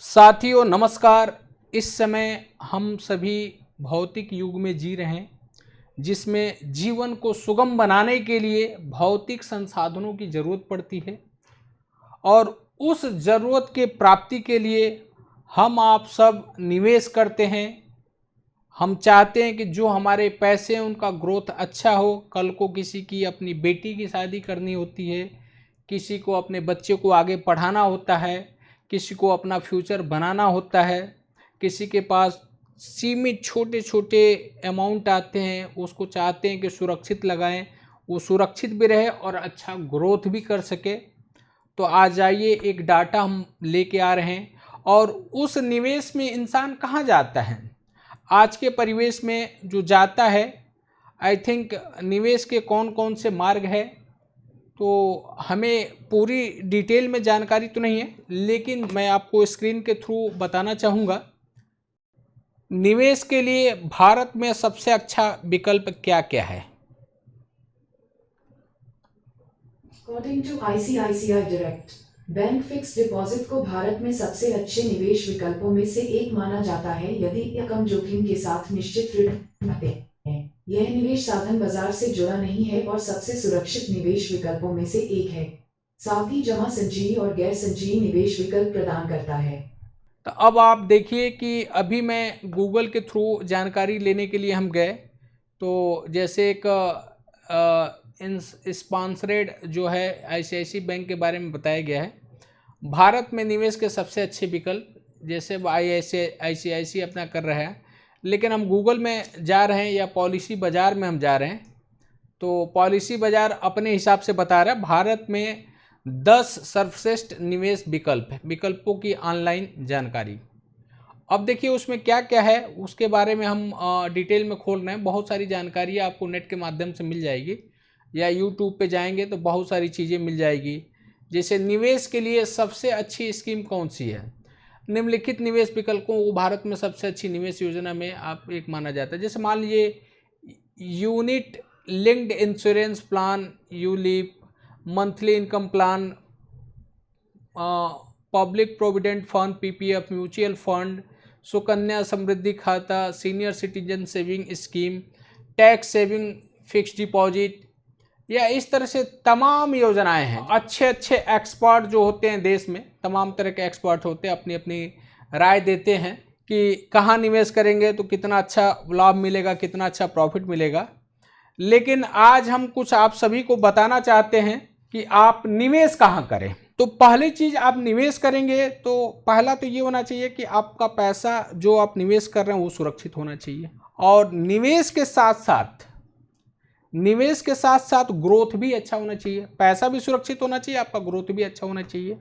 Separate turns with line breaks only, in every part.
साथियों नमस्कार। इस समय हम सभी भौतिक युग में जी रहे हैं, जिसमें जीवन को सुगम बनाने के लिए भौतिक संसाधनों की ज़रूरत पड़ती है और उस ज़रूरत के प्राप्ति के लिए हम आप सब निवेश करते हैं। हम चाहते हैं कि जो हमारे पैसे हैं उनका ग्रोथ अच्छा हो। कल को किसी की अपनी बेटी की शादी करनी होती है, किसी को अपने बच्चे को आगे पढ़ाना होता है, किसी को अपना फ्यूचर बनाना होता है, किसी के पास सीमित छोटे छोटे अमाउंट आते हैं, उसको चाहते हैं कि सुरक्षित लगाएं, वो सुरक्षित भी रहे और अच्छा ग्रोथ भी कर सके। तो आज जाइए एक डाटा हम लेके आ रहे हैं और उस निवेश में इंसान कहाँ जाता है आज के परिवेश में जो जाता है। आई थिंक निवेश के कौन कौन से मार्ग है, तो हमें पूरी डिटेल में जानकारी तो नहीं है, लेकिन मैं आपको स्क्रीन के थ्रू बताना चाहूँगा। निवेश के लिए भारत में सबसे अच्छा विकल्प क्या क्या है।
According to ICICI direct, bank fix deposit को भारत में सबसे अच्छे निवेश विकल्पों में से एक माना जाता है यदि यह कम जोखिम के साथ निश्चित रिटर्न देते हैं। यह निवेश साधन बाजार से जुड़ा नहीं है और सबसे सुरक्षित निवेश विकल्पों में से एक है। साथ ही जमा संचयी और गैर संचयी निवेश विकल्प प्रदान करता है।
तो अब आप देखिए कि अभी मैं गूगल के थ्रू जानकारी लेने के लिए हम गए, तो जैसे एक स्पॉन्सरेड जो है ICICI बैंक के बारे में बताया गया है। भारत में निवेश के सबसे अच्छे विकल्प, जैसे ICICI अपना कर रहा है, लेकिन हम गूगल में जा रहे हैं या पॉलिसी बाज़ार में हम जा रहे हैं, तो पॉलिसी बाज़ार अपने हिसाब से बता रहा है भारत में 10 सर्वश्रेष्ठ निवेश विकल्प है, विकल्पों की ऑनलाइन जानकारी। अब देखिए उसमें क्या क्या है उसके बारे में हम डिटेल में खोल रहे हैं। बहुत सारी जानकारी आपको नेट के माध्यम से मिल जाएगी, या यूट्यूब पे जाएंगे तो बहुत सारी चीज़ें मिल जाएगी। जैसे निवेश के लिए सबसे अच्छी स्कीम कौन सी है, निम्नलिखित निवेश विकल्पों को भारत में सबसे अच्छी निवेश योजना में आप एक माना जाता है। जैसे मान लीजिए unit linked insurance plan, ULIP, monthly income plan, public provident fund PPF, mutual fund, Sukanya Samriddhi खाता, senior citizen saving scheme, tax saving fix deposit, या इस तरह से तमाम योजनाएं हैं। अच्छे अच्छे एक्सपर्ट जो होते हैं देश में, तमाम तरह के एक्सपर्ट होते हैं, अपनी अपनी राय देते हैं कि कहाँ निवेश करेंगे तो कितना अच्छा लाभ मिलेगा, कितना अच्छा प्रॉफिट मिलेगा। लेकिन आज हम कुछ आप सभी को बताना चाहते हैं कि आप निवेश कहाँ करें। तो पहली चीज, आप निवेश करेंगे तो पहला तो ये होना चाहिए कि आपका पैसा जो आप निवेश कर रहे हैं वो सुरक्षित होना चाहिए, और निवेश के साथ साथ ग्रोथ भी अच्छा होना चाहिए। पैसा भी सुरक्षित होना चाहिए, आपका ग्रोथ भी अच्छा होना चाहिए।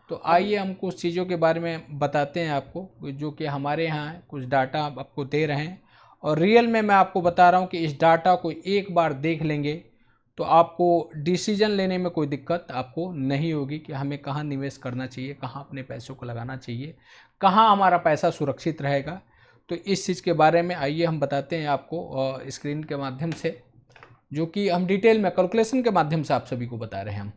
तो आइए हम कुछ चीज़ों के बारे में बताते हैं आपको, जो कि हमारे यहाँ कुछ डाटा आपको दे रहे हैं, और रियल में मैं आपको बता रहा हूँ कि इस डाटा को एक बार देख लेंगे तो आपको डिसीजन लेने में कोई दिक्कत आपको नहीं होगी कि हमें कहाँ निवेश करना चाहिए, कहाँ अपने पैसों को लगाना चाहिए, कहाँ हमारा पैसा सुरक्षित रहेगा। तो इस चीज़ के बारे में आइए हम बताते हैं आपको स्क्रीन के माध्यम से, जो कि हम डिटेल में कैलकुलेशन के माध्यम से आप सभी को बता रहे हैं। हम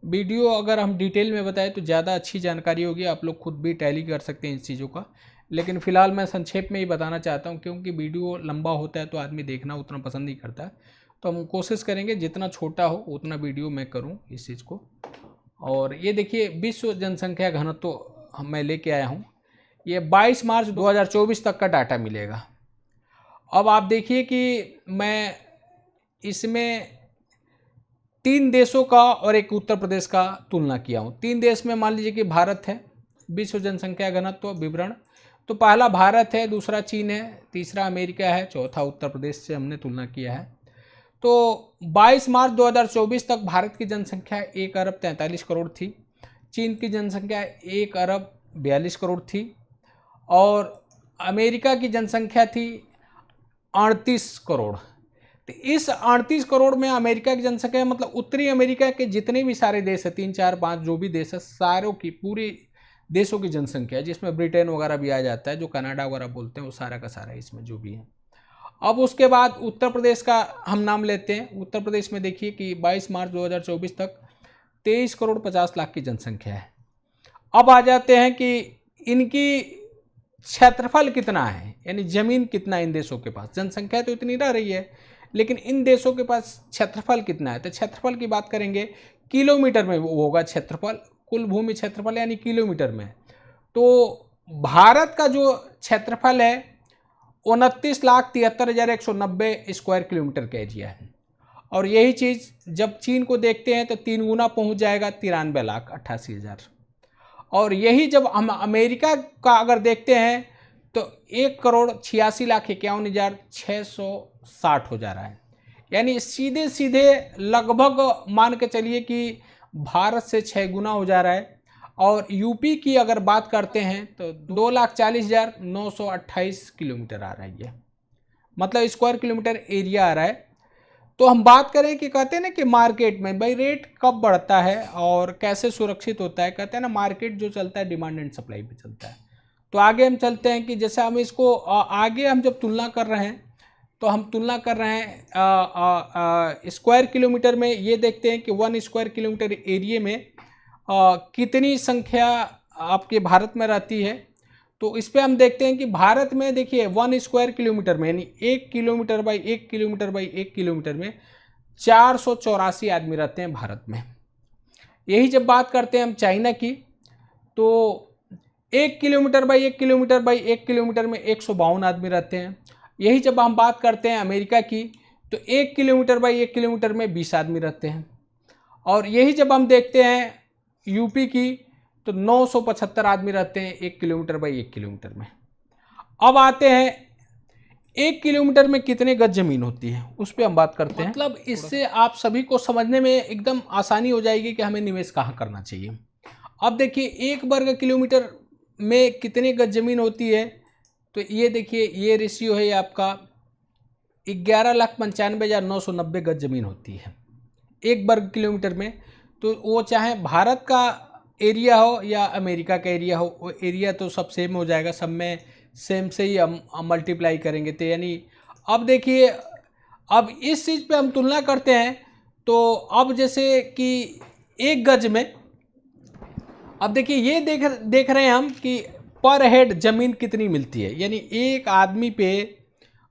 वीडियो अगर हम डिटेल में बताएं तो ज़्यादा अच्छी जानकारी होगी, आप लोग खुद भी टैली कर सकते हैं इस चीज़ों का, लेकिन फ़िलहाल मैं संक्षेप में ही बताना चाहता हूं, क्योंकि वीडियो लंबा होता है तो आदमी देखना उतना पसंद नहीं करता है। तो हम कोशिश करेंगे जितना छोटा हो उतना वीडियो मैं करूं इस चीज़ को। और ये देखिए विश्व जनसंख्या घनत्व तो मैं लेके आया हूँ, ये 22 मार्च 2024 तक का डाटा मिलेगा। अब आप देखिए कि मैं इसमें 3 देशों का और एक उत्तर प्रदेश का तुलना किया हूँ। 3 देश में मान लीजिए कि भारत है, विश्व जनसंख्या घनत्व विवरण, तो पहला भारत है, दूसरा चीन है, तीसरा अमेरिका है, चौथा उत्तर प्रदेश से हमने तुलना किया है। तो 22 मार्च 2024 तक भारत की जनसंख्या 1 अरब 43 करोड़ थी, चीन की जनसंख्या 1 अरब 42 करोड़ थी, और अमेरिका की जनसंख्या थी 38 करोड़। तो इस 38 करोड़ में अमेरिका की जनसंख्या, मतलब उत्तरी अमेरिका के जितने भी सारे देश है, 3 4 5 जो भी देश है, सारों की पूरी देशों की जनसंख्या, जिसमें ब्रिटेन वगैरह भी आ जाता है, जो कनाडा वगैरह बोलते हैं, वो सारा का सारा इसमें जो भी है। अब उसके बाद उत्तर प्रदेश का हम नाम लेते हैं। उत्तर प्रदेश में देखिए कि 22 मार्च 2024 तक 23 करोड़ 50 लाख की जनसंख्या है। अब आ जाते हैं कि इनकी क्षेत्रफल कितना है, यानी जमीन कितना इन देशों के पास। जनसंख्या तो इतनी रह रही है, लेकिन इन देशों के पास क्षेत्रफल कितना है। तो क्षेत्रफल की बात करेंगे, किलोमीटर में वो होगा क्षेत्रफल, कुल भूमि क्षेत्रफल यानी किलोमीटर में। तो भारत का जो क्षेत्रफल है 29,73,190 स्क्वायर किलोमीटर का एरिया है। और यही चीज़ जब चीन को देखते हैं तो 3 गुना पहुंच जाएगा, 93,88,000। और यही जब हम अमेरिका का अगर देखते हैं तो 1,86,51,660 हो जा रहा है। यानी सीधे सीधे लगभग मान के चलिए कि भारत से 6 गुना हो जा रहा है। और यूपी की अगर बात करते हैं तो 2,40,928 किलोमीटर आ रहा है, ये मतलब स्क्वायर किलोमीटर एरिया आ रहा है। तो हम बात करें कि कहते हैं ना कि मार्केट में भाई रेट कब बढ़ता है और कैसे सुरक्षित होता है। कहते हैं ना मार्केट जो चलता है डिमांड एंड सप्लाई पे चलता है। तो आगे हम चलते हैं कि जैसे हम इसको आगे हम जब तुलना कर रहे हैं तो हम तुलना कर रहे हैं स्क्वायर किलोमीटर में। ये देखते हैं कि 1 स्क्वायर किलोमीटर एरिया में कितनी संख्या आपके भारत में रहती है। तो इस पर हम देखते हैं कि भारत में देखिए 1 स्क्वायर किलोमीटर में यानी 1 kilometre by 1 kilometre by 1 kilometre में 484 आदमी रहते हैं भारत में। यही जब बात करते हैं हम चाइना की तो 1 kilometre by 1 kilometre by 1 kilometre में 152 आदमी रहते हैं। यही जब हम बात करते हैं अमेरिका की तो 1 किलोमीटर बाई 1 किलोमीटर में 20 आदमी रहते हैं। और यही जब हम देखते हैं यूपी की तो 975 आदमी रहते हैं 1 किलोमीटर बाई 1 किलोमीटर में। अब आते हैं 1 किलोमीटर में कितने गज जमीन होती है, उस पर हम बात करते हैं। मतलब इससे आप सभी को समझने में एकदम आसानी हो जाएगी कि हमें निवेश कहाँ करना चाहिए। अब देखिए 1 वर्ग किलोमीटर में कितने गज जमीन होती है। तो ये देखिए ये रेशियो है आपका 11,95,990 गज जमीन होती है 1 वर्ग किलोमीटर में। तो वो चाहे भारत का एरिया हो या अमेरिका का एरिया हो, वो एरिया तो सब सेम हो जाएगा, सब में सेम से ही हम मल्टीप्लाई करेंगे। तो यानी अब देखिए अब इस चीज़ पे हम तुलना करते हैं तो अब जैसे कि 1 गज में अब देखिए ये देख रहे हैं हम कि पर हेड ज़मीन कितनी मिलती है, यानी एक आदमी पे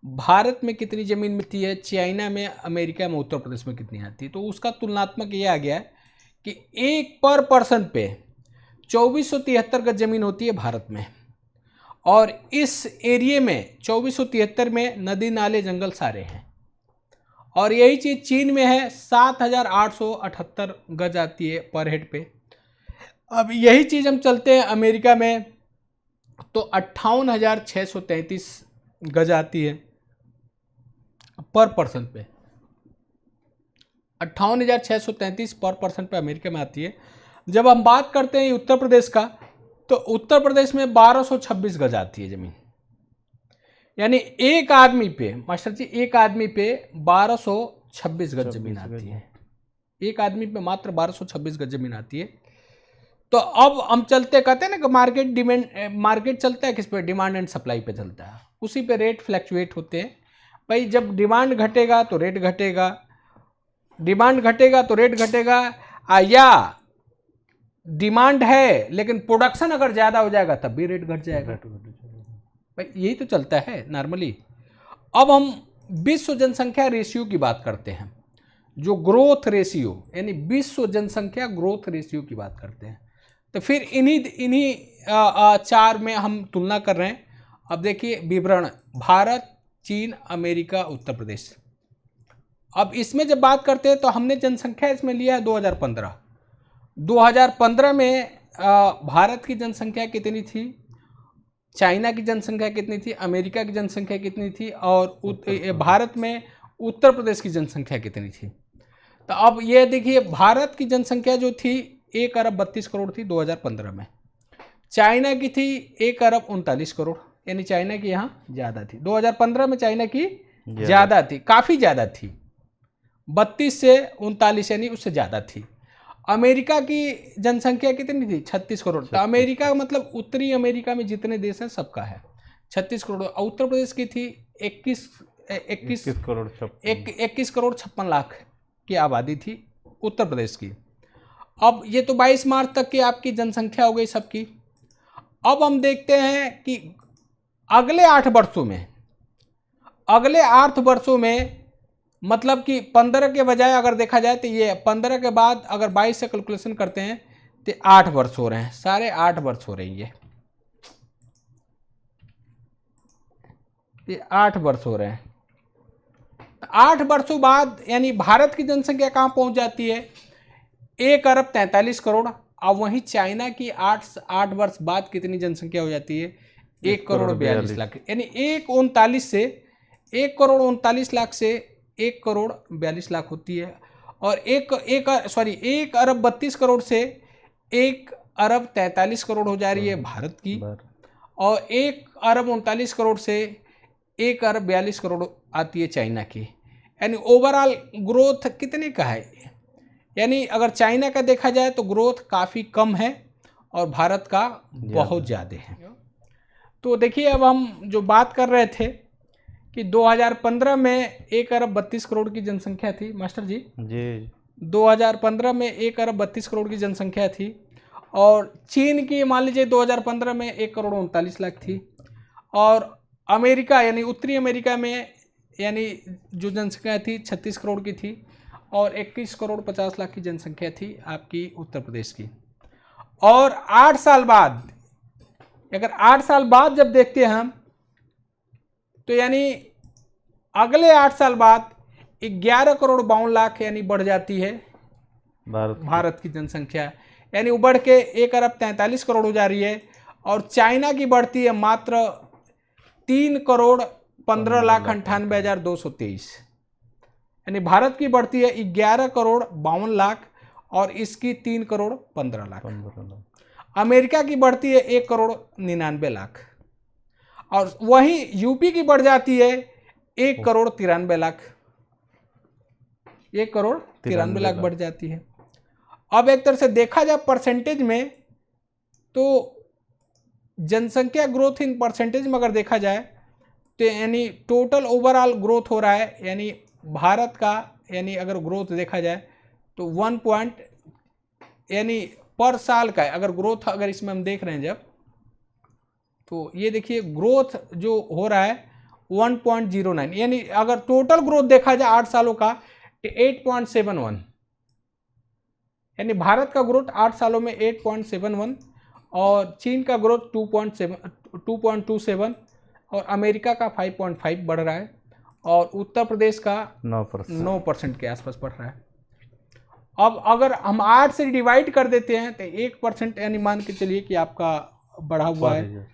भारत में कितनी ज़मीन मिलती है, चाइना में, अमेरिका में, उत्तर प्रदेश में कितनी आती है। तो उसका तुलनात्मक ये आ गया कि 1 पर पर्सन पे 2473 गज जमीन होती है भारत में। और इस एरिया में 2473 में नदी नाले जंगल सारे हैं। और यही चीज़ चीन में है 7,878 गज आती है पर हेड पे। अब यही चीज़ हम चलते हैं अमेरिका में तो 58,633 गज आती है पर पर्सन पे। 58,633 पर पर्सन पे अमेरिका में आती है। जब हम बात करते हैं उत्तर प्रदेश का तो उत्तर प्रदेश में 1226 गज आती है ज़मीन। यानी एक आदमी पे मास्टर जी एक आदमी पे 1226 गज जमीन आती है। एक आदमी पे मात्र 1226 गज जमीन आती है। तो अब हम चलते कहते हैं ना कि मार्केट चलता है किस पे, डिमांड एंड सप्लाई पे चलता है। उसी पे रेट फ्लैक्चुएट होते हैं। भाई जब डिमांड घटेगा तो रेट घटेगा, डिमांड घटेगा तो रेट घटेगा, या डिमांड है लेकिन प्रोडक्शन अगर ज़्यादा हो जाएगा तब भी रेट घट जाएगा। भाई यही तो चलता है नॉर्मली। अब हम विश्व जनसंख्या रेशियो की बात करते हैं, जो ग्रोथ रेशियो यानी विश्व जनसंख्या ग्रोथ रेशियो की बात करते हैं। तो फिर इन्हीं 4 में हम तुलना कर रहे हैं। अब देखिए विवरण भारत, चीन, अमेरिका, उत्तर प्रदेश। अब इसमें जब बात करते हैं तो हमने जनसंख्या इसमें लिया है 2015। 2015 में भारत की जनसंख्या कितनी थी, चाइना की जनसंख्या कितनी थी, अमेरिका की जनसंख्या कितनी थी, और भारत में उत्तर प्रदेश की जनसंख्या कितनी थी। तो अब ये देखिए भारत की जनसंख्या जो थी 1 अरब 32 करोड़ थी 2015 में। चाइना की थी 1 अरब 39 करोड़, यानी चाइना की यहाँ ज़्यादा थी। 2015 में चाइना की ज़्यादा थी, काफ़ी ज़्यादा थी, 32 से 39 यानी उससे ज़्यादा थी। अमेरिका की जनसंख्या कितनी थी 36 करोड़। तो अमेरिका मतलब उत्तरी अमेरिका में जितने देश हैं सबका है 36 करोड़। उत्तर प्रदेश की थी 21 करोड़ 56 लाख की आबादी थी उत्तर प्रदेश की। अब ये तो 22 मार्च तक की आपकी जनसंख्या हो गई सबकी। अब हम देखते हैं कि अगले 8 वर्षों में मतलब कि 15 के बजाय अगर देखा जाए तो ये 15 के बाद अगर 22 से कैलकुलेशन करते हैं तो 8 वर्ष हो रहे हैं, सारे 8 वर्ष हो रही है, ये 8 वर्ष हो रहे हैं। 8 वर्षों बाद यानी भारत की जनसंख्या कहाँ पहुंच जाती है? 1 अरब 43 करोड़। अब वहीं चाइना की 8 वर्ष बाद कितनी जनसंख्या हो जाती है? 1 करोड़ 42 लाख, यानी 1 करोड़ 39 लाख से 1 करोड़ 42 लाख होती है। और 1 अरब 32 करोड़ से 1 अरब 43 करोड़ हो जा रही है भारत की, और 1 अरब 39 करोड़ से 1 अरब 42 करोड़ आती है चाइना की। यानी ओवरऑल ग्रोथ कितने का है? यानी अगर चाइना का देखा जाए तो ग्रोथ काफ़ी कम है और भारत का बहुत ज़्यादा है। तो देखिए, अब हम जो बात कर रहे थे कि 2015 में 1 अरब 32 करोड़ की जनसंख्या थी मास्टर जी। 2015 में 1 अरब 32 करोड़ की जनसंख्या थी, और चीन की मान लीजिए 2015 में 1 करोड़ 39 लाख थी, और अमेरिका यानी उत्तरी अमेरिका में यानी जो जनसंख्या थी 36 करोड़ की थी, और 21 करोड़ 50 लाख की जनसंख्या थी आपकी उत्तर प्रदेश की। और 8 साल बाद, अगर 8 साल बाद जब देखते हैं हम, तो यानी अगले 8 साल बाद 11 करोड़ 52 लाख यानी बढ़ जाती है भारत की जनसंख्या, यानी वो बढ़ के 1 अरब 43 करोड़ हो जा रही है। और चाइना की बढ़ती है मात्र 3 करोड़ 15 लाख 98 हजार 223, यानी भारत की बढ़ती है 11 करोड़ 52 लाख और इसकी 3 करोड़ 15 लाख। अमेरिका की बढ़ती है 1 करोड़ 99 लाख, और वहीं यूपी की बढ़ जाती है 1 करोड़ 93 लाख, 1 करोड़ 93 लाख बढ़ जाती है। अब एक तरह से देखा जाए परसेंटेज में, तो जनसंख्या ग्रोथ इन परसेंटेज में अगर देखा जाए तो यानी टोटल ओवरऑल ग्रोथ हो रहा है, यानी भारत का यानी अगर ग्रोथ देखा जाए तो 1 पॉइंट यानी पर साल का है। अगर ग्रोथ अगर इसमें हम देख रहे हैं जब, तो ये देखिए ग्रोथ जो हो रहा है 1.09, यानी अगर टोटल ग्रोथ देखा जाए 8 सालों का तो 8.71, यानी भारत का ग्रोथ 8 सालों में 8.71, और चीन का ग्रोथ 2.27, और अमेरिका का 5.5 बढ़ रहा है, और उत्तर प्रदेश का 9% के आसपास बढ़ रहा है। अब अगर हम 8 से डिवाइड कर देते हैं तो 1% यानी मान के चलिए कि आपका बढ़ा हुआ है,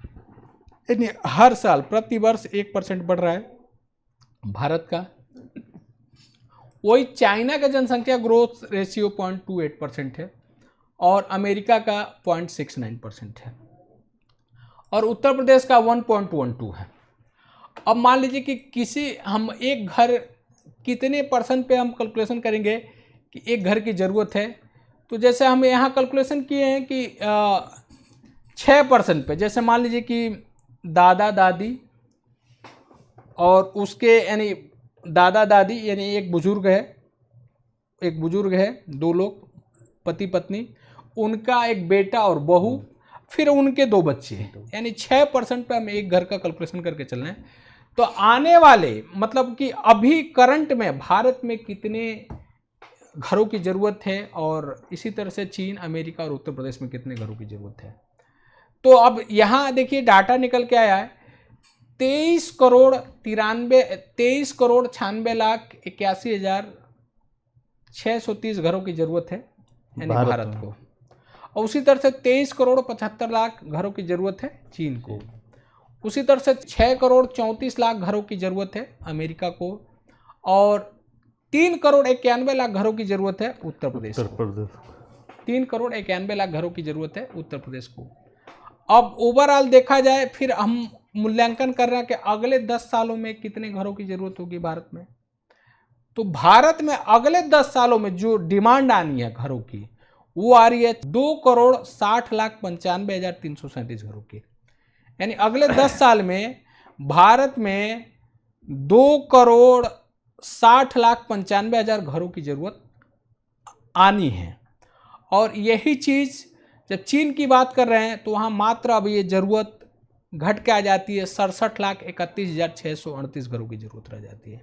यानी हर साल प्रति वर्ष 1% बढ़ रहा है भारत का। वही चाइना का जनसंख्या ग्रोथ रेशियो 0.28% है, और अमेरिका का 0.69% है, और उत्तर प्रदेश का 1.12 है। अब मान लीजिए कि किसी हम एक घर कितने परसेंट पे हम कैलकुलेशन करेंगे कि एक घर की ज़रूरत है, तो जैसे हम यहाँ कैलकुलेशन किए हैं कि 6% पे, जैसे मान लीजिए कि दादा दादी और उसके यानी दादा दादी यानी एक बुजुर्ग है 2 लोग पति पत्नी, उनका एक बेटा और बहू, फिर उनके 2 बच्चे, यानी 6% पे हम एक घर का कैलकुलेशन करके चल रहे हैं। तो आने वाले मतलब कि अभी करंट में भारत में कितने घरों की ज़रूरत है, और इसी तरह से चीन, अमेरिका और उत्तर प्रदेश में कितने घरों की ज़रूरत है। तो अब यहाँ देखिए डाटा निकल के आया है 23 करोड़ 96 लाख 81 हजार 630 घरों की ज़रूरत है यानी भारत को, और उसी तरह से 23 करोड़ 75 लाख घरों की ज़रूरत है चीन को, उसी तरह से 6 करोड़ 34 लाख घरों की ज़रूरत है अमेरिका को, और 3 करोड़ 91 लाख घरों की ज़रूरत है उत्तर प्रदेश को। 3 करोड़ 91 लाख घरों की ज़रूरत है उत्तर प्रदेश को। अब ओवरऑल देखा जाए, फिर हम मूल्यांकन कर रहे हैं कि अगले 10 सालों में कितने घरों की ज़रूरत होगी भारत में। तो भारत में अगले 10 सालों में जो डिमांड आनी है घरों की, वो आ रही है 2 करोड़ 60 लाख 95 हजार 337 घरों की, यानी अगले 10 साल में भारत में 2 करोड़ 60 लाख 95 हजार घरों की ज़रूरत आनी है। और यही चीज़ जब चीन की बात कर रहे हैं तो वहाँ मात्र अब ये ज़रूरत घट के आ जाती है, 67,31,638 घरों की ज़रूरत रह जाती है।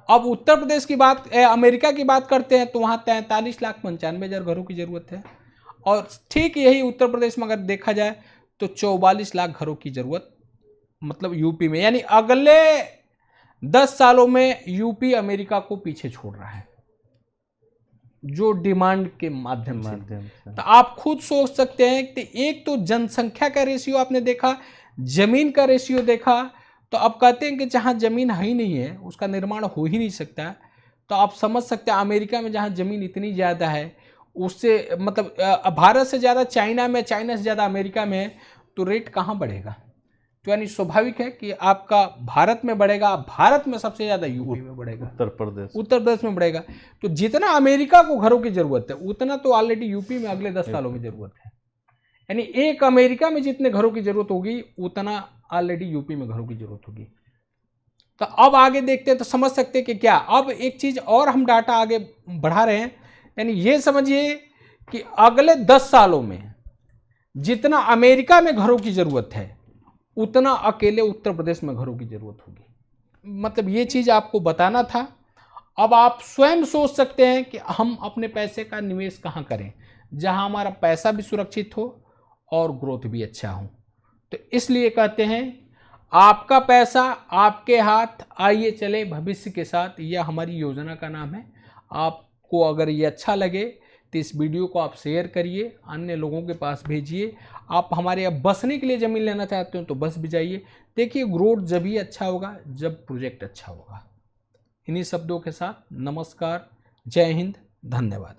अब उत्तर प्रदेश की बात, अमेरिका की बात करते हैं तो वहाँ 43,95,000 घरों की ज़रूरत है। और ठीक यही उत्तर प्रदेश में अगर देखा जाए तो 44 लाख घरों की ज़रूरत मतलब यूपी में, यानी अगले 10 सालों में यूपी अमेरिका को पीछे छोड़ रहा है जो डिमांड के माध्यम से। तो आप खुद सोच सकते हैं कि एक तो जनसंख्या का रेशियो आपने देखा, जमीन का रेशियो देखा, तो अब कहते हैं कि जहाँ जमीन है ही नहीं है उसका निर्माण हो ही नहीं सकता। तो आप समझ सकते हैं अमेरिका में जहाँ जमीन इतनी ज़्यादा है उससे मतलब भारत से ज़्यादा चाइना में, चाइना से ज़्यादा अमेरिका में है, तो रेट कहाँ बढ़ेगा। तो यानी स्वाभाविक है कि आपका भारत में बढ़ेगा, भारत में सबसे ज़्यादा यूपी में बढ़ेगा, उत्तर प्रदेश में बढ़ेगा। तो जितना अमेरिका को घरों की ज़रूरत है उतना तो ऑलरेडी यूपी में अगले 10 सालों में ज़रूरत है। यानी एक अमेरिका में जितने घरों की ज़रूरत होगी उतना ऑलरेडी यूपी में घरों की ज़रूरत होगी। तो अब आगे देखते हैं तो समझ सकते हैं कि क्या, अब एक चीज़ और हम डाटा आगे बढ़ा रहे हैं, यानी ये समझिए कि अगले 10 सालों में जितना अमेरिका में घरों की ज़रूरत है उतना अकेले उत्तर प्रदेश में घरों की ज़रूरत होगी। मतलब ये चीज़ आपको बताना था। अब आप स्वयं सोच सकते हैं कि हम अपने पैसे का निवेश कहाँ करें जहाँ हमारा पैसा भी सुरक्षित हो और ग्रोथ भी अच्छा हो। तो इसलिए कहते हैं आपका पैसा आपके हाथ, आइए चले भविष्य के साथ, यह हमारी योजना का नाम है। आपको अगर ये अच्छा लगे तो इस वीडियो को आप शेयर करिए, अन्य लोगों के पास भेजिए। आप हमारे यहाँ बसने के लिए ज़मीन लेना चाहते हो तो बस भी जाइए। देखिए ग्रोथ जब ही अच्छा होगा जब प्रोजेक्ट अच्छा होगा। इन्हीं शब्दों के साथ नमस्कार, जय हिंद, धन्यवाद।